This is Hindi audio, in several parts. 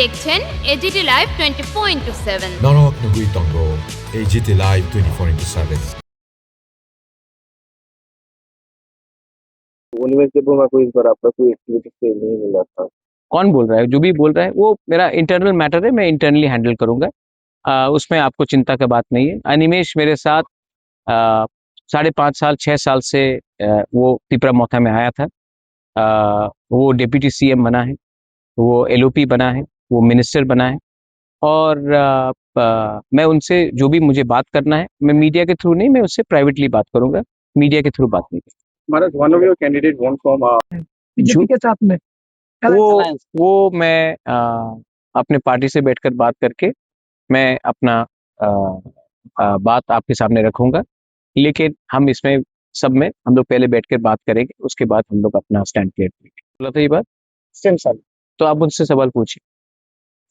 দেখছেন AGT live 24/7। Norok Nugui Tongo, AGT Live 24/7. आपका कोई एक्टिविटी से नहीं मिला था। कौन बोल रहा है? जो भी बोल रहा है वो मेरा इंटरनल मैटर है, मैं इंटरनली हैंडल करूंगा। उसमें आपको चिंता का बात नहीं है। अनिमेश मेरे साथ 5.5 साल 6 साल से वो तिपरा मोथा में आया था। वो डिप्टी सीएम बना है, वो एलओपी बना है, वो मिनिस्टर बना है। और मैं उनसे जो भी मुझे बात करना है, मैं मीडिया के थ्रू नहीं, मैं उससे प्राइवेटली बात करूंगा, मीडिया के थ्रू बात नहीं करूंगा। One of your candidate won from BJP के साथ में वो मैं अपने पार्टी से बैठकर बात करके मैं अपना बात आपके सामने रखूंगा। लेकिन हम इसमें सब में हम लोग पहले बैठकर बात करेंगे, उसके बाद हम लोग अपना स्टैंड क्लियर करेंगे। बोला था ये बात सेम सर। तो आप मुझसे सवाल पूछिए।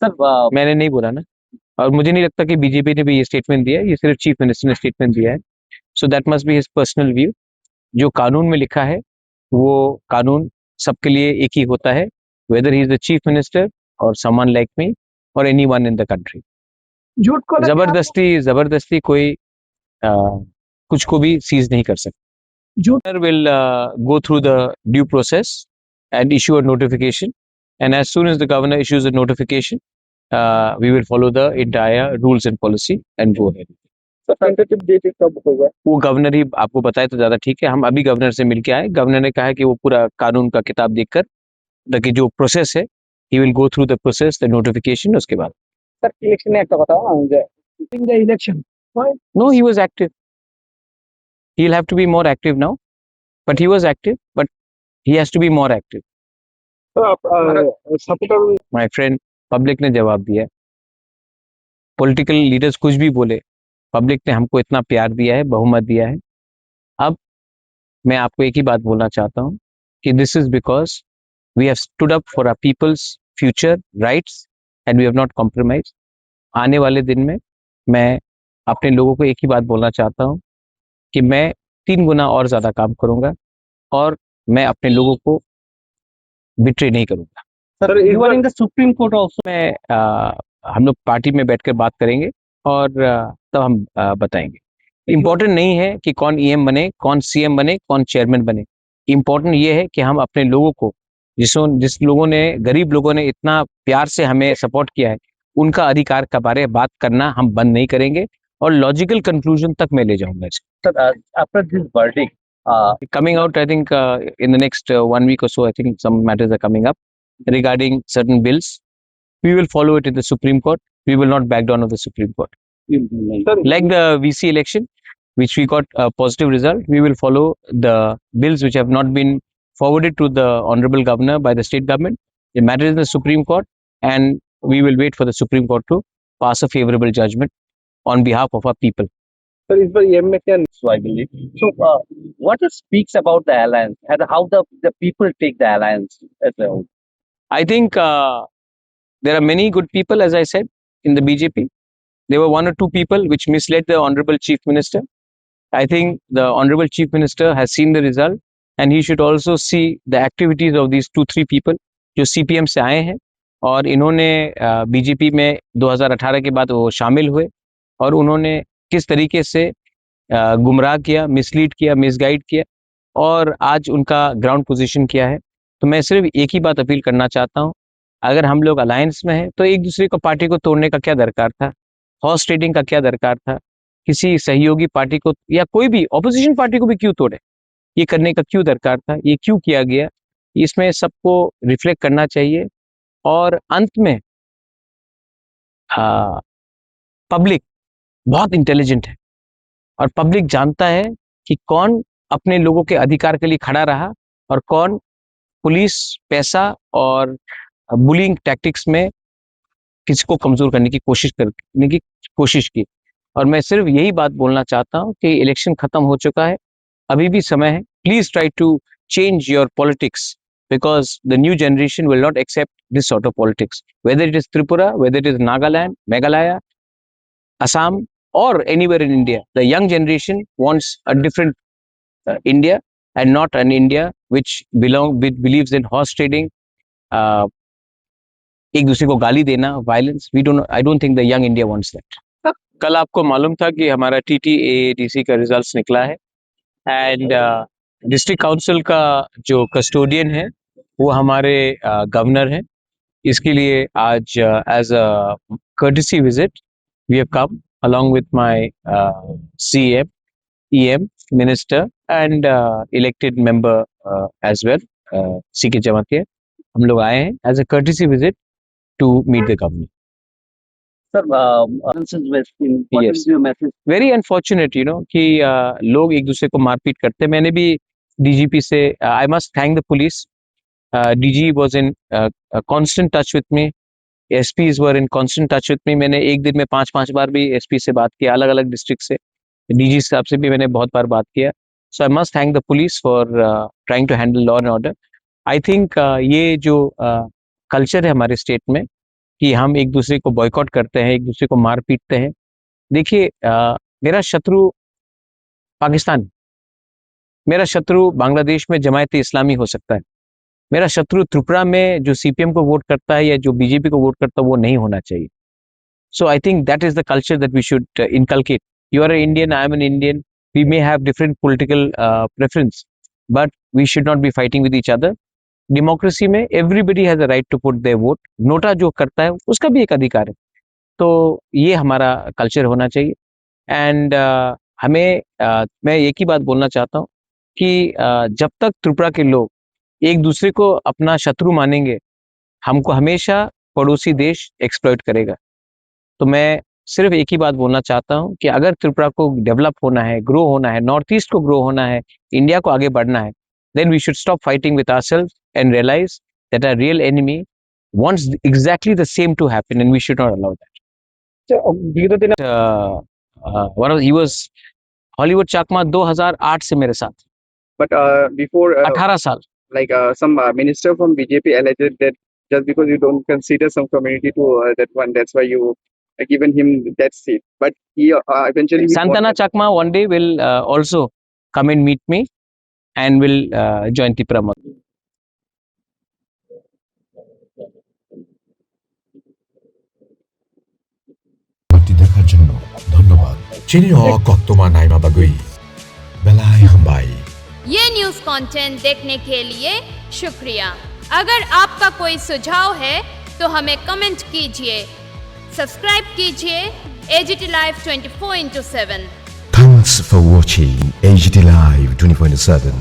सर मैंने नहीं बोला ना, और मुझे नहीं लगता कि बीजेपी ने भी ये स्टेटमेंट दिया है, ये सिर्फ चीफ मिनिस्टर ने स्टेटमेंट दिया है। So that must be his personal view. जो कानून में लिखा है वो कानून सबके लिए एक ही होता है, weather he is the chief minister और समवन लाइक मी और एनीवन इन द कंट्री। झूठ को जबरदस्ती कोई कुछ को भी सीज नहीं कर सकता। Governor will go through the due process and issue a notification, and as soon as the governor issues a notification, we will follow the entire rules and policy and go ahead. Tentative date कब होगा? वो गवर्नर ही आपको बताए तो ज्यादा ठीक है। हम अभी गवर्नर से मिलके आए, गवर्नर ने कहा है कि वो पूरा कानून का किताब देखकर ताकि जो प्रोसेस है, he will go through the process, the notification, उसके बाद। सर इलेक्शन एक्ट का बताओ ना मुझे। In the election No, he was active. He'll have to be more active now, but he was active, but he has to be more active. तो आप सपोर्टर My friend, पब्लिक ने जवाब दिया। पॉलिटिकल लीडर्स कुछ भी बोले, पब्लिक ने हमको इतना प्यार दिया है, बहुमत दिया है। अब मैं आपको एक ही बात बोलना चाहता हूँ कि this is because we have stood up for our people's future rights and we have not compromise. आने वाले दिन में मैं अपने लोगों को एक ही बात बोलना चाहता हूँ कि मैं 3 गुना और ज्यादा काम करूंगा और मैं अपने लोगों को बिट्रे नहीं करूंगा। Sir you are in the supreme court also. मैं हम लोग पार्टी में बैठकर बात करेंगे और तब हम बताएंगे। इम्पोर्टेंट नहीं है कि कौन ईएम बने, कौन सीएम बने, कौन चेयरमैन बने। इम्पोर्टेंट ये है कि हम अपने लोगों को, जिस लोगों ने, गरीब लोगों ने इतना प्यार से हमें सपोर्ट किया है, उनका अधिकार के बारे में बात करना हम बंद नहीं करेंगे और लॉजिकल कंक्लूजन तक मैं ले जाऊंगा इसको। Sir after this verdict Coming out, I think in the next 1 week or so, I think some matters are coming up regarding certain bills. We will follow it in the Supreme Court. We will not back down of the Supreme Court. Like the VC election, which we got a positive result, we will follow the bills which have not been forwarded to the Honorable Governor by the state government. The matter is in the Supreme Court, and we will wait for the Supreme Court to pass a favorable judgment on behalf of our people. Sir इस बार ईएम में क्या so I believe. So what it speaks about the alliance and how the people take the alliance as a whole. I think there are many good people, as I said, in the BJP. There were 1 or 2 people which misled the Honorable Chief Minister. I think the Honorable Chief Minister has seen the result, and he should also see the activities of these 2-3 people जो CPM से आए हैं और इन्होंने बीजेपी में 2018 के बाद वो शामिल हुए और उन्होंने किस तरीके से गुमराह किया, मिसलीड किया, मिसगाइड किया और आज उनका ग्राउंड पोजीशन क्या है। तो मैं सिर्फ एक ही बात अपील करना चाहता हूँ, अगर हम लोग अलायंस में हैं तो एक दूसरे को पार्टी को तोड़ने का क्या दरकार था, हॉर्स ट्रेडिंग का क्या दरकार था, किसी सहयोगी पार्टी को या कोई भी ऑपोजिशन पार्टी को भी क्यों तोड़े, ये करने का क्यों दरकार था, ये क्यों किया गया, इसमें सबको रिफ्लेक्ट करना चाहिए। और अंत में पब्लिक बहुत इंटेलिजेंट है और पब्लिक जानता है कि कौन अपने लोगों के अधिकार के लिए खड़ा रहा और कौन पुलिस, पैसा और बुलिंग टैक्टिक्स में किसको कमजोर करने की कोशिश की। और मैं सिर्फ यही बात बोलना चाहता हूं कि इलेक्शन खत्म हो चुका है, अभी भी समय है। Please try to change your politics because the new generation will not accept this sort of politics, whether it is Tripura, whether it is Nagaland, Meghalaya, Assam, or anywhere in India. The young generation wants a different India and not an India which believes in horse trading, एक दूसरे को गाली देना, violence, I don't think the young India wants that. कल आपको मालूम था कि हमारा TTAADC का रिजल्ट्स निकला है एंड डिस्ट्रिक्ट काउंसिल का जो कस्टोडियन है वो हमारे गवर्नर हैं। इसके लिए आज as a courtesy visit we have come along with my CM, EM, minister and elected member as well, CK Jamatia। हम लोग आए हैं as a courtesy visit to meet the governor। Sir, what Yes. is your message? Very unfortunate कि लोग एक दूसरे को मारपीट करते हैं। मैंने भी DGP से, आई must thank the police, DG was in constant touch with me, SPs were in constant touch with me. मैंने एक दिन में 5 बार भी SP से बात किया, अलग अलग डिस्ट्रिक्ट से। DG साहब से भी मैंने बहुत बार बात किया। So I must thank the police for trying to handle law and order. I think ये जो कल्चर है हमारे स्टेट में कि हम एक दूसरे को बॉयकॉट करते हैं, एक दूसरे को मार पीटते हैं। देखिए, मेरा शत्रु पाकिस्तान, मेरा शत्रु बांग्लादेश में जमायत इस्लामी हो सकता है, मेरा शत्रु त्रिपुरा में जो CPM को वोट करता है या जो BJP को वोट करता है वो नहीं होना चाहिए। So I think that is the culture that we should inculcate. You are Indian, I am an Indian, we may have different political preference but we should not be fighting with each other. Democracy में everybody has a right to put their vote. NOTA जो करता है उसका भी एक अधिकार है। तो ये हमारा कल्चर होना चाहिए एंड हमें मैं एक ही बात बोलना चाहता हूँ कि जब तक त्रिपुरा के लोग एक दूसरे को अपना शत्रु मानेंगे, हमको हमेशा पड़ोसी देश एक्सप्लॉइट करेगा। तो मैं सिर्फ एक ही बात बोलना चाहता हूँ कि अगर त्रिपुरा को डेवलप होना है, ग्रो होना है, नॉर्थ ईस्ट को ग्रो होना है, इंडिया को आगे बढ़ना है, then we should stop fighting with ourselves and realize that our real enemy wants exactly the same to happen and we should not allow that। he was Hollywood Chakma 2008 से मेरे साथ, But before, 18 साल। like some minister from BJP alleged that just because you don't consider some community to that one, that's why you given him that seat. But he eventually Santana Chakma one day will also come and meet me and will join Tripura। দেখার জন্য ধন্যবাদ। চিনিও কক্তমা নাইমা বাগুই বেলায় হাম্বাই। ये न्यूज़ कंटेंट देखने के लिए शुक्रिया। अगर आपका कोई सुझाव है तो हमें कमेंट कीजिए, सब्सक्राइब कीजिए AGT Live 24/7। Thanks for watching AGT Live 24/7।